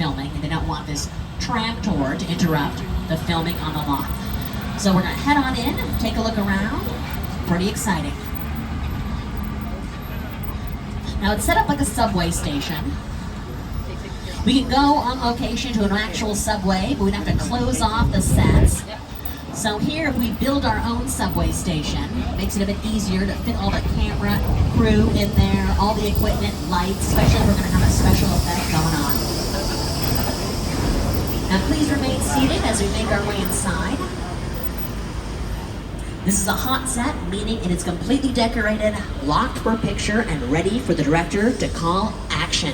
filming, and they don't want this tram tour to interrupt the filming on the lot. So we're going to head on in, take a look around. Pretty exciting. Now it's set up like a subway station. We can go on location to an actual subway, but we'd have to close off the sets. So here, if we build our own subway station, it makes it a bit easier to fit all the camera crew in there, all the equipment, lights, especially if we're going to have a special effect going on. Now please remain seated as we make our way inside. This is a hot set, meaning it is completely decorated, locked for picture, and ready for the director to call action.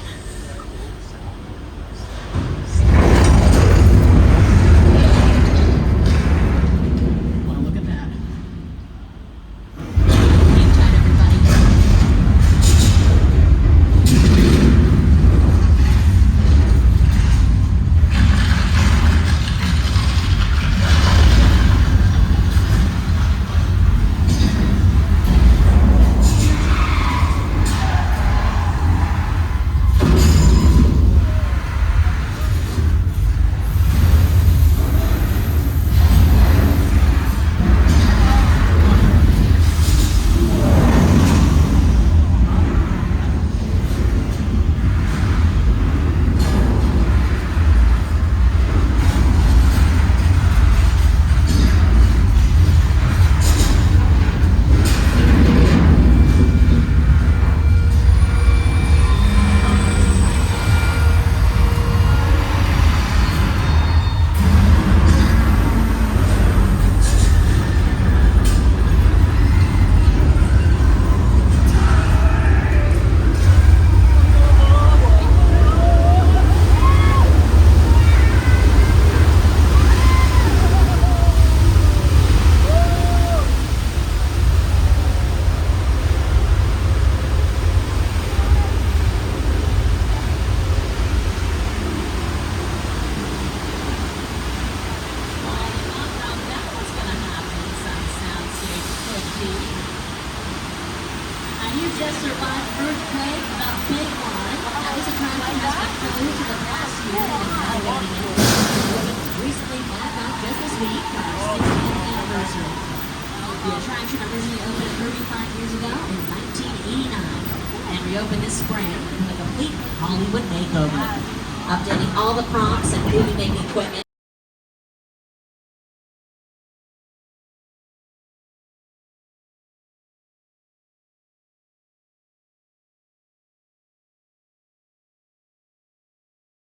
You just survived earthquake, the big one. That was a attraction has been closed to the past year and evaluating it. Recently back up just this week for our 60th anniversary. The attraction originally opened 35 years ago in 1989 and reopened this spring with a complete Hollywood makeover, updating all the props and movie-making equipment.